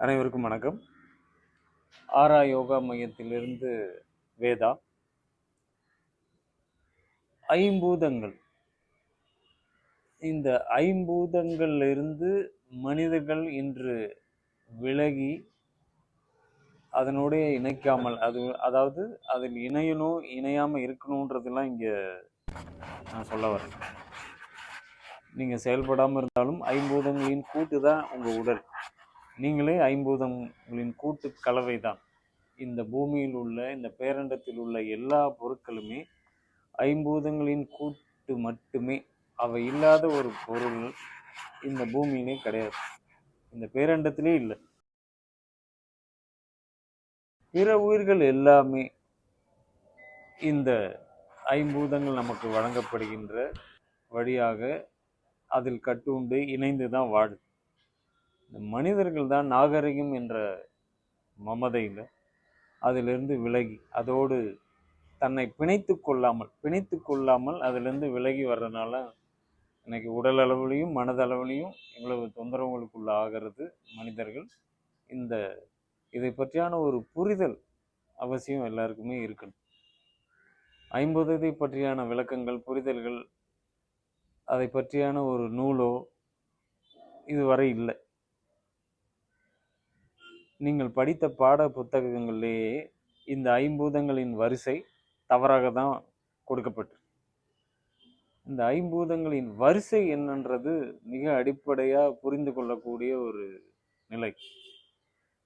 அனைவருக்கும் வணக்கம். ஆரா யோகா மையத்திலிருந்து வேதா. ஐம்பூதங்கள், இந்த ஐம்பூதங்கள்ல இருந்து மனிதர்கள் இன்று விலகி அதனுடைய இணைக்காமல் அதாவது அதில் இணையணும் இணையாம இருக்கணும்ன்றதெல்லாம் இங்க நான் சொல்ல வரேன். நீங்க செயல்படாம இருந்தாலும் ஐம்பூதங்களின் கூட்டு தான் உங்க உடல். நீங்களே ஐம்பூதங்களின் கூட்டு கலவை தான். இந்த பூமியில் உள்ள, இந்த பேரண்டத்தில் உள்ள எல்லா பொருட்களுமே ஐம்பூதங்களின் கூட்டு மட்டுமே. அவை இல்லாத ஒரு பொருள் இந்த பூமியிலே கிடையாது, இந்த பேரண்டத்திலே இல்லை. பிற உயிர்கள் எல்லாமே இந்த ஐம்பூதங்கள் நமக்கு வழங்கப்படுகின்ற வழியாக அதில் கட்டுண்டு இணைந்து தான் வாழுது. இந்த மனிதர்கள் தான் நாகரிகம் என்ற மமதையில் அதிலிருந்து விலகி, அதோடு தன்னை பிணைத்து கொள்ளாமல் அதிலிருந்து விலகி வர்றதுனால இன்னைக்கு உடல் அளவுலையும் மனதளவுலையும் இவ்வளவு தொந்தரவுகளுக்குள்ள ஆகிறது மனிதர்கள். இதை பற்றியான ஒரு புரிதல் அவசியம் எல்லாருக்குமே இருக்கணும். ஐம்பூதத்தை பற்றியான விளக்கங்கள், புரிதல்கள், அதை பற்றியான ஒரு நூலோ இதுவரை இல்லை. நீங்கள் படித்த பாட புத்தகங்களிலேயே இந்த ஐம்பூதங்களின் வரிசை தவறாக தான் கொடுக்கப்பட்டு. இந்த ஐம்பூதங்களின் வரிசை என்னன்றது மிக அடிப்படையா புரிந்து கொள்ளக்கூடிய ஒரு நிலை.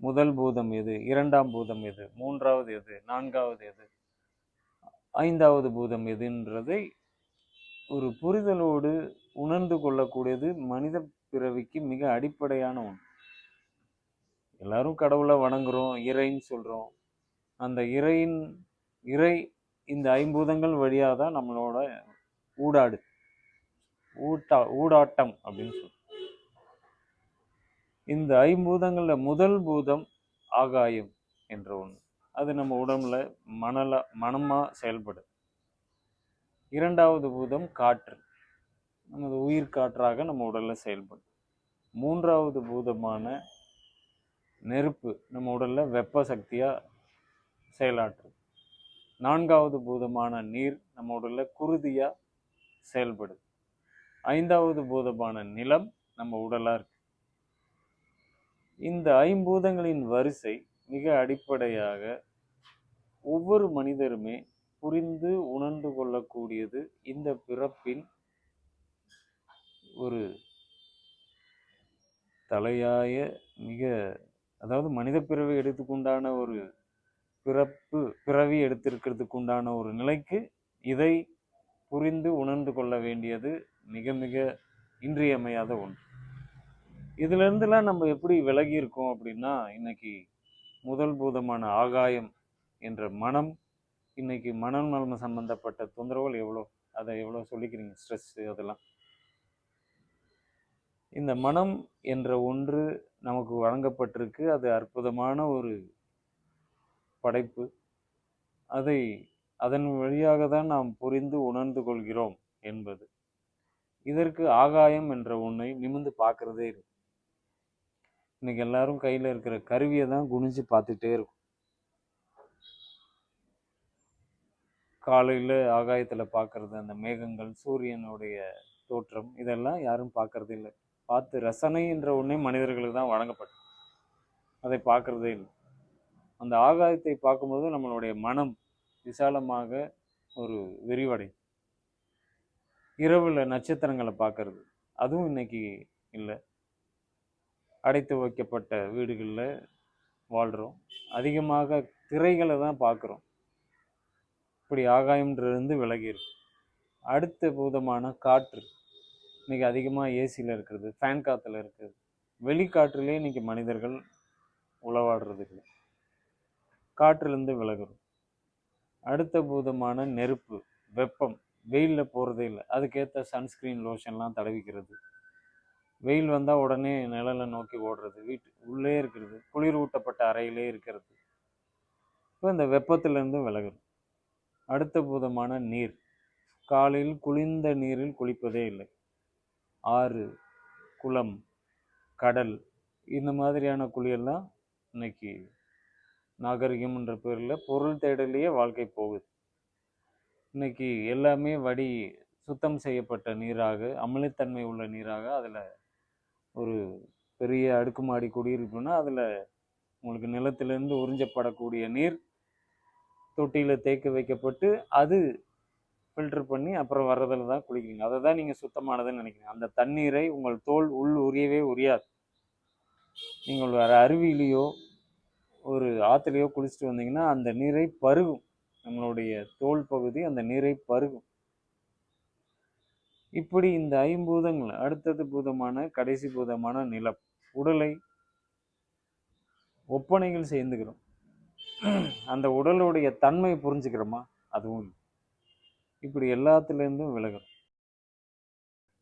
முதல் பூதம் எது, இரண்டாம் பூதம் எது, மூன்றாவது எது, நான்காவது எது, ஐந்தாவது பூதம் எதுன்றதை ஒரு புரிதலோடு உணர்ந்து கொள்ளக்கூடியது மனித பிறவிக்கு மிக அடிப்படையான ஒன்று. எல்லாரும் கடவுளை வணங்குறோம், இறைன்னு சொல்றோம். அந்த இறை இந்த ஐம்பூதங்கள் வழியாக தான் நம்மளோட ஊடாட்டம் அப்படின்னு சொல்றோம். இந்த ஐம்பூதங்கள்ல முதல் பூதம் ஆகாயம் என்ற ஒன்று. அது நம்ம உடம்புல மனமா செயல்படுது. இரண்டாவது பூதம் காற்று, நமது உயிர் காற்றாக நம்ம உடல்ல செயல்படும். மூன்றாவது பூதமான நெருப்பு நம்ம உடல்ல வெப்ப சக்தியா செயலாற்றுது. நான்காவது பூதமான நீர் நம்ம உடல்ல குருதியா செயல்படுது. ஐந்தாவது பூதமான நிலம் நம்ம உடலா இருக்கு. இந்த ஐம்பூதங்களின் வரிசை மிக அடிப்படையாக ஒவ்வொரு மனிதருமே புரிந்து உணர்ந்து கொள்ளக்கூடியது. இந்த பிறப்பின் ஒரு தலையாய அதாவது மனித பிறவி எடுத்துக்கொண்டான ஒரு பிறவி எடுத்திருக்கிறதுக்கு உண்டான ஒரு நிலைக்கு இதை புரிந்து உணர்ந்து கொள்ள வேண்டியது மிக மிக இன்றியமையாத ஒன்று. இதுல இருந்துலாம் நம்ம எப்படி விலகி இருக்கோம் அப்படின்னா, இன்னைக்கு முதல் பூதமான ஆகாயம் என்ற மனம், இன்னைக்கு மனம் சம்பந்தப்பட்ட தொந்தரவுகள் அதை எவ்வளோ சொல்லிக்கிறீங்க, ஸ்ட்ரெஸ், அதெல்லாம். இந்த மனம் என்ற ஒன்று நமக்கு வழங்கப்பட்டிருக்கு. அது அற்புதமான ஒரு படைப்பு. அதன் வழியாக தான் நாம் புரிந்து உணர்ந்து கொள்கிறோம் என்பது. இதற்கு ஆகாயம் என்ற ஒன்றை நிமிர்ந்து பார்க்கறதே இருக்கு. இன்னைக்கு எல்லாரும் கையில இருக்கிற கருவியை தான் குனிஞ்சு பார்த்துட்டே இருக்கும். காலையில ஆகாயத்துல பார்க்கறது, அந்த மேகங்கள், சூரியனுடைய தோற்றம், இதெல்லாம் யாரும் பார்க்கறதே இல்லை. பார்த்து ரசனை என்ற ஒன்றே மனிதர்களுக்கு தான் வழங்கப்பட்டது. அதை பார்க்கறதே இல்லை. அந்த ஆகாயத்தை பார்க்கும்போது நம்மளுடைய மனம் விசாலமாக ஒரு விரிவடை. இரவுல நட்சத்திரங்களை பார்க்கறது, அதுவும் இன்னைக்கு இல்லை. அடைத்து வைக்கப்பட்ட வீடுகளில் வாழ்கிறோம். அதிகமாக திரைகளை தான் பார்க்குறோம். இப்படி ஆகாயம்ன்றது விலகி இருக்கு. அடுத்த பூதமான காற்று, இன்னைக்கு அதிகமாக ஏசியில் இருக்கிறது, ஃபேன் காற்றுல இருக்கிறது. வெளிக்காற்றுலேயே இன்னைக்கு மனிதர்கள் உளவாடுறது இல்லை. காற்றிலிருந்து விலகுறோம். அடுத்த பூதமான நெருப்பு, வெப்பம், வெயிலில் போகிறதே இல்லை. அதுக்கேற்ற சன்ஸ்கிரீன் லோஷன்லாம் தடவிக்கிறது. வெயில் வந்தால் உடனே நிழலை நோக்கி ஓடுறது, உள்ளே இருக்கிறது, குளிர் ஊட்டப்பட்ட அறையிலே இருக்கிறது. இப்போ இந்த வெப்பத்திலிருந்து விலகுறோம். அடுத்த பூதமான நீர், காலையில் குளிர்ந்த நீரில் குளிப்பதே இல்லை. ஆறு, குளம், கடல், இந்த மாதிரியான குழியெல்லாம் இன்னைக்கு நாகரிகம்ன்ற பேரில் பொருள் தேடலையே வாழ்க்கை போகுது. இன்னைக்கு எல்லாமே சுத்தம் செய்யப்பட்ட நீராக, அமிலத்தன்மை உள்ள நீராக, அதில் ஒரு பெரிய அடுக்குமாடி குடியிருப்புனா அதில் உங்களுக்கு நிலத்திலிருந்து உறிஞ்சப்படக்கூடிய நீர் தொட்டியில் தேக்க வைக்கப்பட்டு அது ஃபில்டர் பண்ணி அப்புறம் வர்றதில் தான் குளிக்கிறீங்க. அதை தான் நீங்கள் சுத்தமானதுன்னு நினைக்கிறீங்க. அந்த தண்ணீரை உங்கள் தோல் உரியவே உரியாது. நீங்கள் வேறு அருவியிலையோ ஒரு ஆற்றுலையோ குளிச்சுட்டு வந்தீங்கன்னா அந்த நீரை பருகும். நம்மளுடைய தோல் பகுதி அந்த நீரை பருகும். இப்படி இந்த ஐம்பூதங்கள் அடுத்தது பூதமான கடைசி பூதமான நிலம், உடலை ஒப்பனைகள் சேர்ந்துக்கிறோம். அந்த உடலுடைய தன்மை புரிஞ்சுக்கிறோமா? அதுவும் இப்படி எல்லாத்துலேருந்தும் விலகிறோம்.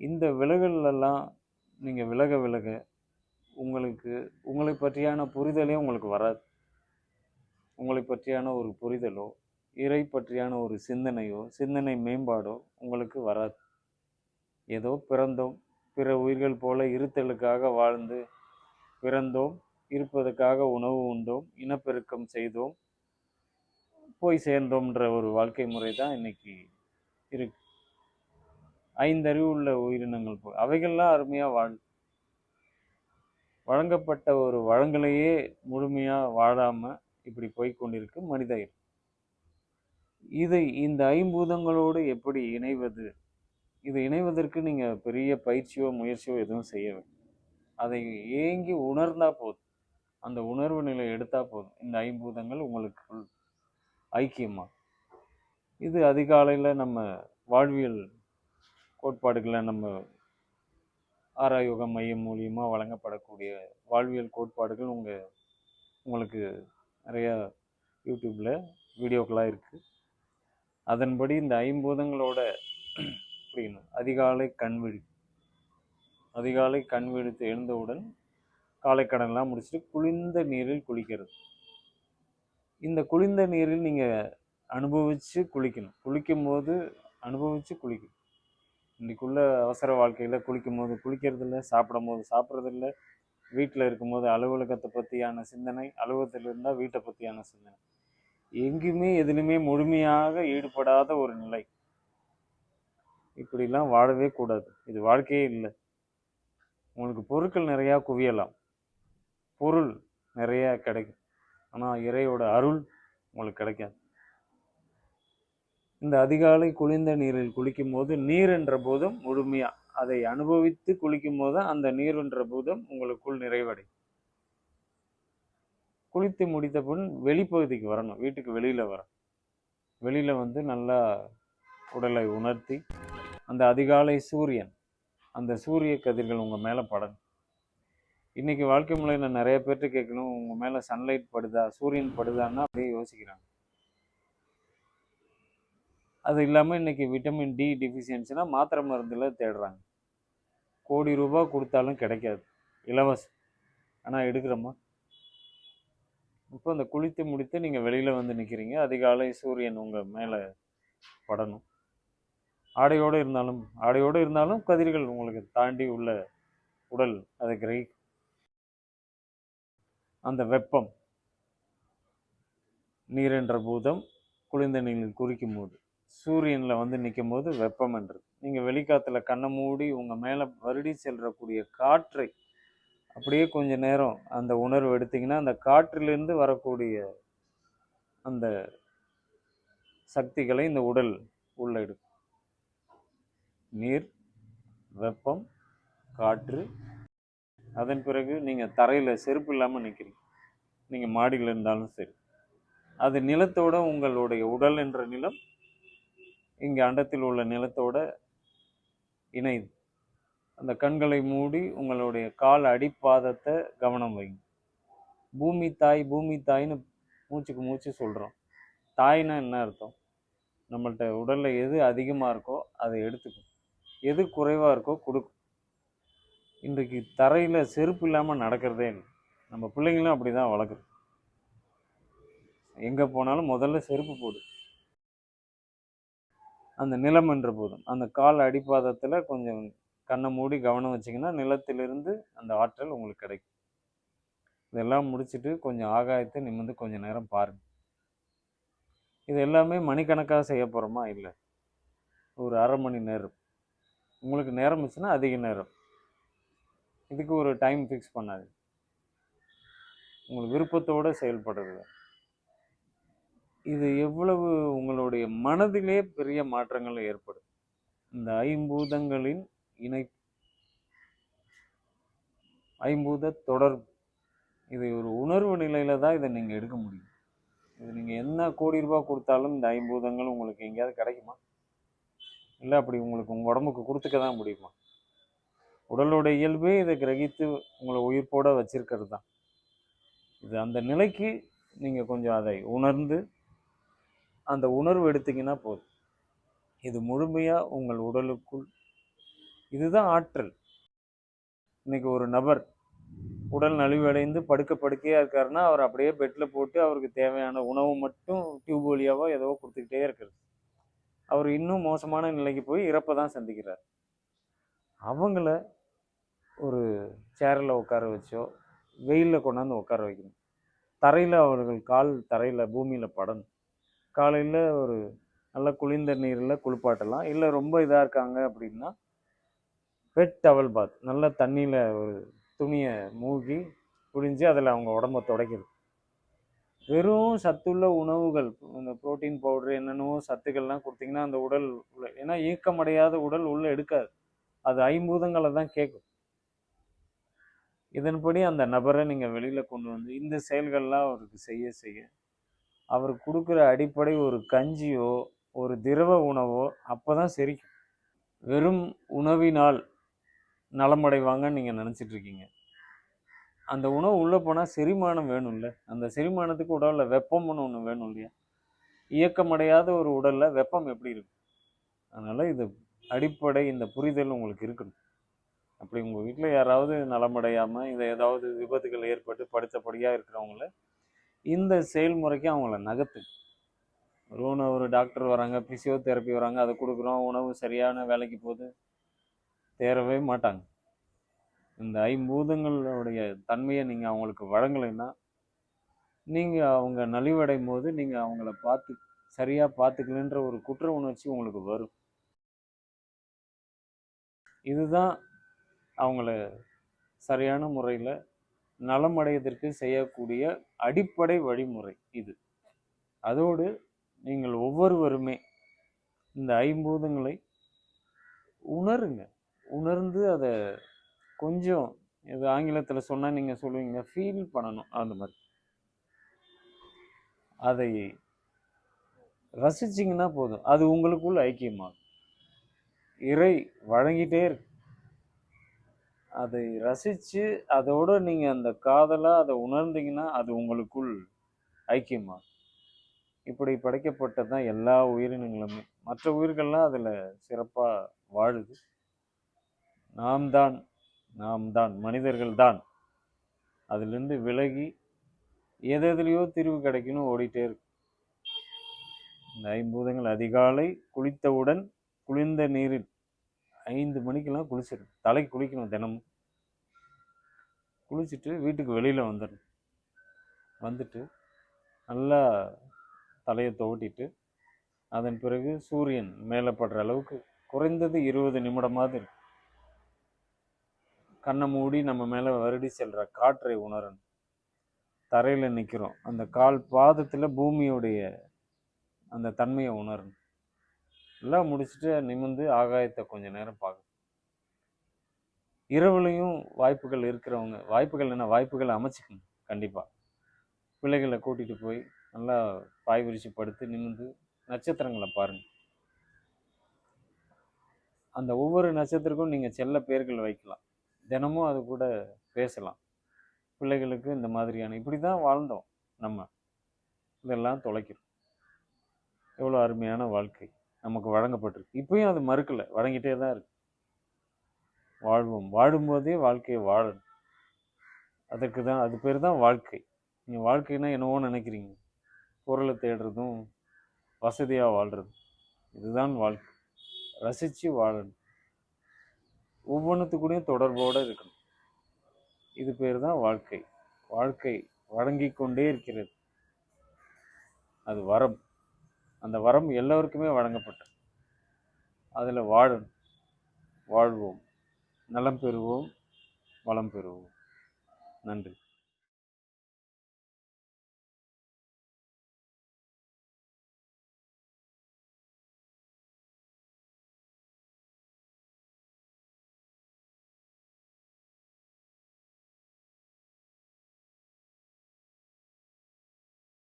இந்த விலகல்லாம் நீங்கள் விலக விலக உங்களை பற்றியான புரிதலே உங்களுக்கு வராது. உங்களை பற்றியான ஒரு புரிதலோ இறை பற்றியான ஒரு சிந்தனை மேம்பாடோ உங்களுக்கு வராது. ஏதோ பிறந்தோம், பிற உயிர்கள் போல இருத்தலுக்காக வாழ்ந்து பிறந்தோம், இருப்பதற்காக உணவு உண்டோம், இனப்பெருக்கம் செய்தோம், போய் சேர்ந்தோம்ன்ற ஒரு வாழ்க்கை முறை தான் இன்னைக்கு இருக்கு. 5 அறிவு உள்ள உயிரினங்கள் போல் அவைகள்லாம் அருமையாக வழங்கப்பட்ட ஒரு வளங்களையே முழுமையாக வாழாமல் இப்படி போய்கொண்டிருக்கு மனித இந்த ஐம்பூதங்களோடு எப்படி இணைவது? இது இணைவதற்கு நீங்கள் பெரிய பயிற்சியோ முயற்சியோ எதுவும் செய்ய வேண்டும். அதை ஏங்கி உணர்ந்தா போதும், அந்த உணர்வு நிலை எடுத்தால் போதும், இந்த ஐம்பூதங்கள் உங்களுக்கு ஐக்கியமாக. இது அதிகாலையில் நம்ம வாழ்வியல் கோட்பாடுகளை நம்ம ஆராயோக மையம் மூலியமாக வழங்கப்படக்கூடிய வாழ்வியல் கோட்பாடுகள் உங்களுக்கு நிறையா யூடியூப்பில் வீடியோக்களாக இருக்குது. அதன்படி இந்த ஐம்பூதங்களோட புரியணும். அதிகாலை கண் விழித்து எழுந்தவுடன் காலைக்கடன்லாம் முடிச்சுட்டு குளிர்ந்த நீரில் குளிக்கிறது. இந்த குளிர்ந்த நீரில் நீங்கள் அனுபவித்து குளிக்கணும். குளிக்கும்போது அனுபவித்து குளிக்கணும். இன்றைக்குள்ள அவசர வாழ்க்கையில் குளிக்கும்போது குளிக்கிறதில்ல, சாப்பிடும்போது சாப்பிட்றதில்ல, வீட்டில் இருக்கும்போது அலுவலகத்தை பற்றியான சிந்தனை, அலுவலகத்தில் இருந்தால் வீட்டை பற்றியான சிந்தனை, எங்கேயுமே எதுலையுமே முழுமையாக ஈடுபடாத ஒரு நிலை. இப்படிலாம் வாழவே கூடாது. இது வாழ்க்கையே இல்லை. உங்களுக்கு பொருட்கள் நிறையா குவியலாம், பொருள் நிறையா கிடைக்கும், ஆனால் இறையோட அருள் உங்களுக்கு கிடைக்காது. இந்த அதிகாலை குளிர்ந்த நீரில் குளிக்கும் போது நீர் என்ற போதும் முழுமையா அதை அனுபவித்து குளிக்கும் போது அந்த நீர் என்ற போதும் உங்களுக்குள் நிறைவடையும். குளித்து முடித்த பின் வெளிப்பகுதிக்கு வரணும், வீட்டுக்கு வெளியில வரணும். வெளியில வந்து நல்லா உடலை உணர்த்தி அந்த அதிகாலை சூரியன், அந்த சூரிய கதிர்கள் உங்க மேல படணும். இன்னைக்கு வாழ்க்கை முறையில நிறைய பேர்ட்டு கேட்கணும், உங்க மேல சன்லைட் படுதா, சூரியன் படுதான்னா அப்படியே யோசிக்கிறாங்க. அது இல்லாமல் இன்றைக்கி விட்டமின் டி டிஃபிஷியன்சினா மாத்திரை மருந்தில் தேடுறாங்க. கோடி ரூபாய் கொடுத்தாலும் கிடைக்காது, இலவசம். ஆனால் எடுக்கிறோமா? இப்போ அந்த குளித்து முடித்து நீங்கள் வெளியில் வந்து நிற்கிறீங்க, அதிகாலை சூரியன் உங்கள் மேலே படணும். ஆடையோடு இருந்தாலும் கதிர்கள் உங்களுக்கு தாண்டி உள்ள உடல் அதை கிரகிக்கும். அந்த வெப்பம், நீர் என்ற பூதம் குளிர்ந்த நீரில் குறிக்கும் போது சூரியனில் வந்து நிற்கும் போது வெப்பம் என்றது. நீங்கள் வெளிக்காற்றுல கண்ணை மூடி உங்கள் மேலே வருடி செல்லக்கூடிய காற்றை அப்படியே கொஞ்ச நேரம் அந்த உணர்வு எடுத்திங்கன்னா அந்த காற்றிலிருந்து வரக்கூடிய அந்த சக்திகளை இந்த உடல் உள்ள எடுக்கும். நீர், வெப்பம், காற்று. அதன் பிறகு நீங்கள் தரையில் செருப்பு இல்லாமல் நிற்கிறீங்க, நீங்கள் மாடியில் இருந்தாலும் சரி, அது நிலத்தோட உங்களுடைய உடல் என்ற நிலம் இங்கே அண்டத்தில் உள்ள நிலத்தோட இணைது. அந்த கண்களை மூடி உங்களுடைய கால் அடிப்பாதத்தை கவனம் வைங்க. பூமி தாய்ன்னு மூச்சுக்கு மூச்சு சொல்கிறோம். தாய்னா என்ன அர்த்தம்? நம்மள்கிட்ட உடலில் எது அதிகமாக இருக்கோ அதை எடுத்துக்கும், எது குறைவாக இருக்கோ கொடுக்கும். இன்றைக்கு தரையில் செருப்பு இல்லாமல் நடக்கிறதே இல்லை. நம்ம பிள்ளைங்களும் அப்படி தான் வளர்க்குறோம். எங்கே போனாலும் முதல்ல செருப்பு போடு. அந்த நிலம் என்ற போதும் அந்த கால் அடிப்பாதத்தில் கொஞ்சம் கண்ணை மூடி கவனம் வச்சிங்கன்னா நிலத்திலிருந்து அந்த ஆற்றல் உங்களுக்கு கிடைக்கும். இதெல்லாம் முடிச்சுட்டு கொஞ்சம் ஆகாயத்தை நிமிர்ந்து கொஞ்சம் நேரம் பாருங்க. இது எல்லாமே மணிக்கணக்காக செய்ய போகிறோமா? இல்லை, ஒரு அரை மணி நேரம். உங்களுக்கு நேரம் இருந்துச்சுன்னா அதிக நேரம். இதுக்கு ஒரு டைம் ஃபிக்ஸ் பண்ணாது, உங்களுக்கு விருப்பத்தோடு செயல்படுறது. இது எவ்வளவு உங்களுடைய மனதிலே பெரிய மாற்றங்கள் ஏற்படும். இந்த ஐம்பூதங்களின் இணைப்பு, ஐம்பூத தொடர்பு, இது ஒரு உணர்வு நிலையில தான் இதை நீங்கள் எடுக்க முடியும். இது நீங்கள் என்ன கோடி ரூபாய் கொடுத்தாலும் இந்த ஐம்பூதங்கள் உங்களுக்கு எங்கேயாவது கிடைக்குமா? இல்லை, அப்படி உங்களுக்கு உங்கள் உடம்புக்கு கொடுத்துக்க தான் முடியுமா? உடலோட இயல்பே இதை கிரகித்து உங்களை உயிர்ப்போட வச்சிருக்கிறது தான். இது அந்த நிலைக்கு நீங்கள் கொஞ்சம் அதை உணர்ந்து அந்த உணர்வு எடுத்தீங்கன்னா போதும். இது முழுமையாக உங்கள் உடலுக்குள், இதுதான் ஆற்றல். இன்னைக்கு ஒரு நபர் உடல் நலிவடைந்து படுக்கையாக இருக்காருன்னா, அவர் அப்படியே பெட்டில் போட்டு அவருக்கு தேவையான உணவு மட்டும் டியூப் வழியாவோ ஏதோ கொடுத்துக்கிட்டே இருக்கிறது. அவர் இன்னும் மோசமான நிலைக்கு போய் இறப்பை தான் சந்திக்கிறார். அவங்கள ஒரு சேரில் உட்கார வச்சோ, வெயிலில் கொண்டாந்து உட்கார வைக்கணும். தரையில் அவர்கள் கால் தரையில் பூமியில் படணும். காலையில் ஒரு நல்ல குளிர்ந்த நீரில் குளிப்பாட்டலாம். இல்லை ரொம்ப இதாக இருக்காங்க அப்படின்னா வெட் டவல் பாத், நல்ல தண்ணியில் ஒரு துணியை மூழ்கி புழிஞ்சு அதில் அவங்க உடம்ப துடைக்கிறது. வெறும் சத்துள்ள உணவுகள், இந்த புரோட்டீன் பவுடரு என்னென்னவோ சத்துக்கள்லாம் கொடுத்தீங்கன்னா அந்த உடல் உள்ள, ஏன்னா இயக்கமடையாத உடல் உள்ளே எடுக்காது. அது ஐம்பூதங்களை தான் கேட்கும். இதன்படி அந்த நபரை நீங்கள் வெளியில் கொண்டு வந்து இந்த செயல்கள்லாம் அவருக்கு செய்ய செய்ய அவர் கொடுக்குற அடிப்படை ஒரு கஞ்சியோ ஒரு திரவ உணவோ அப்போ தான் செரிக்கும். வெறும் உணவினால் நலமடைவாங்கன்னு நீங்கள் நினச்சிட்ருக்கீங்க. அந்த உணவு உள்ளே போனால் செரிமானம் வேணும்ல. அந்த செரிமானத்துக்கு உடலில் வெப்பம்னு ஒன்று வேணும் இல்லையா? இயக்கமடையாத ஒரு உடலில் வெப்பம் எப்படி இருக்கும்? அதனால் இது அடிப்படை, இந்த புரிதல் உங்களுக்கு இருக்கணும். அப்படி உங்கள் வீட்டில் யாராவது நலமடையாமல் இதை ஏதாவது விபத்துகள் ஏற்பட்டு படுத்தபடியாக இருக்கிறவங்கள இந்த செயல்முறைக்கு அவங்கள நகர்த்து. ஒரு டாக்டர் வராங்க, பிசியோதெரப்பி வராங்க, அதை கொடுக்குறோம், உணவு சரியான வேலைக்கு போகுது, தேரவே மாட்டாங்க. இந்த ஐம்பூதங்களுடைய தன்மையை நீங்கள் அவங்களுக்கு வழங்கலைன்னா, நீங்கள் அவங்க நலிவடையும் போது நீங்கள் அவங்கள சரியாக பார்த்துக்கலன்ற ஒரு குற்ற உணர்ச்சி உங்களுக்கு வரும். இதுதான் அவங்கள சரியான முறையில் நலமடைவதற்கு செய்யக்கூடிய அடிப்படை வழிமுறை இது. அதோடு நீங்கள் ஒவ்வொருவருமே இந்த ஐம்பூதங்களை உணருங்க. உணர்ந்து அதை கொஞ்சம், இது ஆங்கிலத்தில் சொன்னால் நீங்கள் சொல்லுவீங்க, ஃபீல் பண்ணணும். அந்த மாதிரி அதை ரசிச்சிங்கன்னா போதும், அது உங்களுக்குள் ஐக்கியமாகும். இறை வழங்கிட்டே இருக்கு. அதை ரசித்து அதோடு நீங்கள் அந்த காதலாக அதை உணர்ந்தீங்கன்னா அது உங்களுக்குள் ஐக்கியமாகும். இப்படி படைக்கப்பட்டது தான் எல்லா உயிரினங்களுமே. மற்ற உயிர்கள்லாம் அதில் சிறப்பாக வாழுது. நாம் தான் மனிதர்கள் தான் அதிலிருந்து விலகி எதுலையோ தீர்வு கிடைக்கணும் ஓடிட்டே இருக்கு. இந்த ஐம்பூதங்கள் அதிகாலை குளித்தவுடன் குளிர்ந்த நீரில் 5 மணிக்கெல்லாம் குளிச்சிடும். தலைக்கு குளிக்கணும். தினமும் குளிச்சுட்டு வீட்டுக்கு வெளியில் வந்துடணும். வந்துட்டு நல்லா தலையை துவட்டிட்டு அதன் பிறகு சூரியன் மேலே படுற அளவுக்கு குறைந்தது 20 நிமிடமாவது இருக்கு. கண்ணை மூடி நம்ம மேலே வருடி செல்கிற காற்றை உணரணும். தரையில் நிற்கிறோம், அந்த கால் பாதத்தில் பூமியுடைய அந்த தன்மையை உணரணும். எல்லாம் முடிச்சுட்டு நிமிர்ந்து ஆகாயத்தை கொஞ்சம் நேரம் பார்க்கணும். இரவுலையும் வாய்ப்புகள் இருக்கிறவங்க, வாய்ப்புகள் அமைச்சிக்கணும். கண்டிப்பாக பிள்ளைகளை கூட்டிகிட்டு போய் நல்லா பாய் விரிச்சு படுத்து நிமிர்ந்து நட்சத்திரங்களை பாருங்கள். அந்த ஒவ்வொரு நட்சத்திரக்கும் நீங்கள் செல்ல பேர்கள் வைக்கலாம். தினமும் அது கூட பேசலாம். பிள்ளைகளுக்கு இந்த மாதிரியான, இப்படி தான் வாழ்ந்தோம் நம்ம, இதெல்லாம் தொலைக்கிறோம். எவ்வளோ அருமையான வாழ்க்கை நமக்கு வழங்கப்பட்டிருக்கு. இப்பயும் அது மறுக்கலை, வழங்கிட்டே தான் இருக்கு. வாழ்வோம், வாழும்போதே வாழ்க்கையை வாழணும். அதற்கு தான், அது பேர் தான் வாழ்க்கை. நீங்கள் வாழ்க்கைன்னா என்னவோ நினைக்கிறீங்க, பொருளை தேடுறதும் வசதியாக வாழ்கிறதும். இதுதான் வாழ்க்கை. ரசித்து வாழணும், ஒவ்வொன்றுத்துக்கூடையும் தொடர்போடு இருக்கணும். இது பேர் தான் வாழ்க்கை. வாழ்க்கை வழங்கிக் கொண்டே இருக்கிறது. அது வரம். அந்த வரம் எல்லோருக்குமே வழங்கப்பட்டது. அதில் வாழ்வோம், நலம் பெறுவோம், வளம் பெறுவோம். நன்றி.